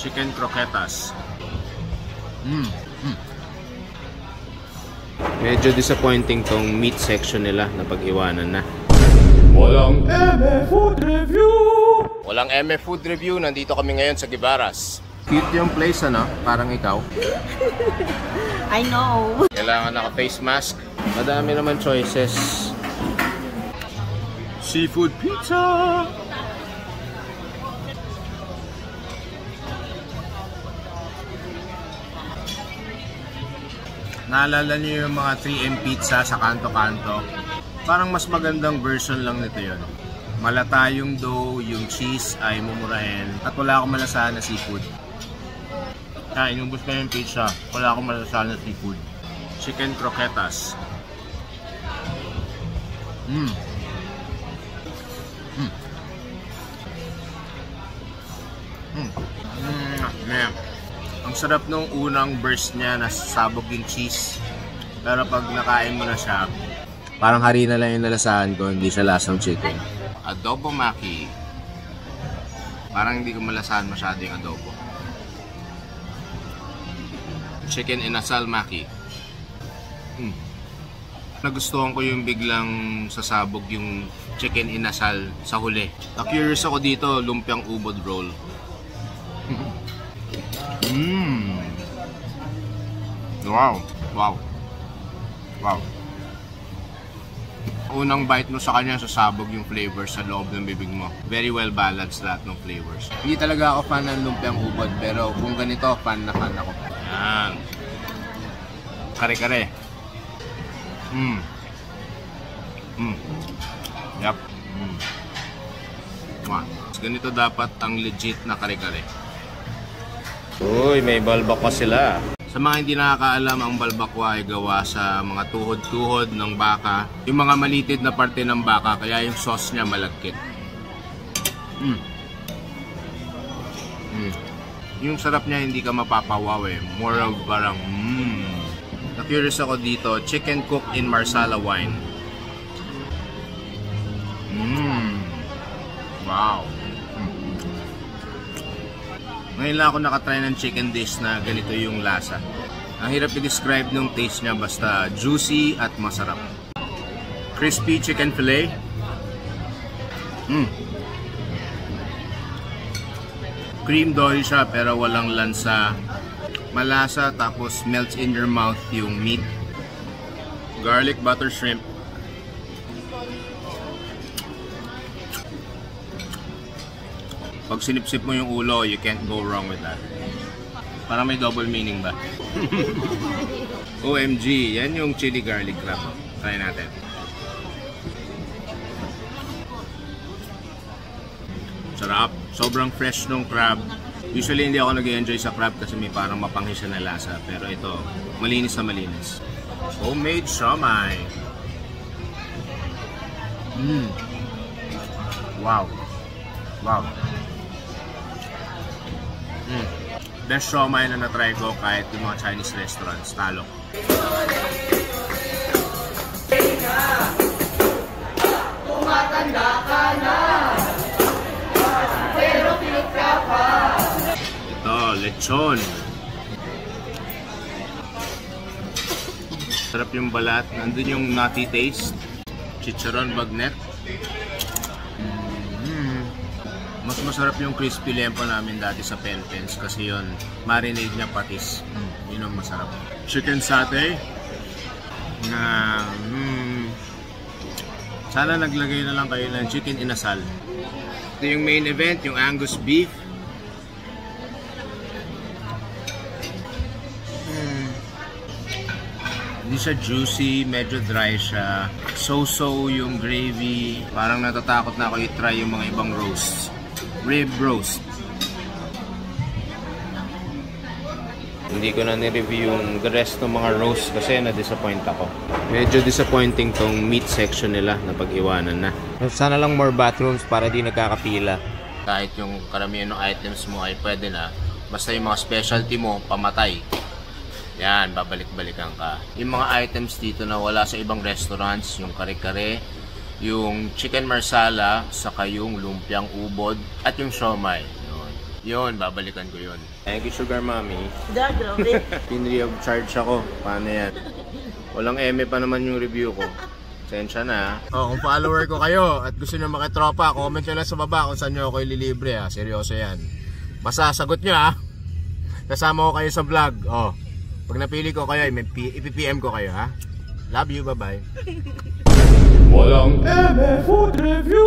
chicken croquetas. Medyo disappointing tong meat section nila na pag-iwanan na. Walang MF Food Review! Walang MF Food Review, nandito kami ngayon sa Gibaras. Cute yung place, ano? Parang ikaw. I know. Kailangan naka-face mask. Madami naman choices. Seafood pizza! Naalala niyo yung mga 3M pizza sa kanto-kanto? Parang mas magandang version lang nito yun. Malata yung dough, yung cheese ay mumurahin, at wala akong malasahan na seafood. Inubos ko yung pizza, wala akong malasahan na seafood. Chicken croquetas. Ang sarap nung unang burst niya, nasasabog yung cheese. Pero pag nakain mo na siya, parang harina lang yung nalasahan ko, hindi siya lasang chicken. Adobo maki. Parang hindi ko malasahan masyado yung adobo. Chicken inasal maki. Nagustuhan ko yung biglang sasabog yung chicken inasal sa huli. Na-curious ako dito, lumpiang ubod roll. Wow. Unang bite mo sa kanya, sasabog yung flavors sa loob ng bibig mo. Very well balanced lahat ng flavors. Hindi talaga ako fan ng lumpiang ubod, pero kung ganito, fan ako. Yan. Kare-kare. Yup. Ganito dapat ang legit na kare-kare. Uy, may balbakwa sila. Sa mga hindi nakakaalam, ang balbakwa ay gawa sa mga tuhod-tuhod ng baka. Yung mga malitid na parte ng baka, kaya yung sauce niya malagkit. Yung sarap niya hindi ka mapapawaw eh. More of parang Na-curious ako dito, chicken cooked in marsala wine. Wow. Ngayon lang ako nakatry ng chicken dish na ganito yung lasa. Ang hirap i-describe ng taste niya, basta juicy at masarap. Crispy chicken fillet. Cream doy siya pero walang lansa. Malasa tapos melts in your mouth yung meat. Garlic butter shrimp. Pag sinipsip mo yung ulo, you can't go wrong with that. Parang may double meaning ba? OMG, yan yung chili garlic crab. Try natin. Sarap. Sobrang fresh nung crab. Usually hindi ako nag-enjoy sa crab kasi may parang mapanghisya na lasa. Pero ito, malinis na malinis. Homemade siomai. Wow. Best siomai na na-try ko kahit yung mga Chinese restaurants. Talo. Tumatanda ka na, pero cute ka pa. Ito, lechon. Sarap yung balat. Nandun yung nutty taste. Chicharon bagnet. Mas masarap yung crispy lempo namin dati sa Philippines kasi yun, marinade niya patis. Yun ang masarap. Chicken satay. Sana naglagay na lang kayo ng chicken inasal. Ito yung main event, yung Angus beef. Hindi siya juicy, medyo dry siya. So-so yung gravy. Parang natatakot na ako i-try yung mga ibang roasts. Rib roast. Hindi ko na ni-review yung the rest ng mga roast kasi na-disappoint ako. Medyo disappointing tong meat section nila na pag-iwanan na. Sana lang more bathrooms para di nagkakapila. Kahit yung karamihan ng items mo ay pwede na. Basta yung mga specialty mo, pamatay. Yan, babalik-balikan ka. Yung mga items dito na wala sa ibang restaurants, yung kare-kare, yung chicken marsala, saka yung lumpiang ubod, at yung siomai. Yun, babalikan ko yun. Thank you, Sugar Mommy. Grabe. Pinri of charge ako. Paano yan? Walang eme pa naman yung review ko. Sensya na. Kung follower ko kayo at gusto nyo makitropa, comment nyo lang sa baba kung saan nyo ako ililibre ha. Seryoso yan. Masasagot nyo ha. Kasama ko kayo sa vlog. Pag napili ko kayo, ipipm ko kayo ha. Love you, bye-bye. Walang eme food review!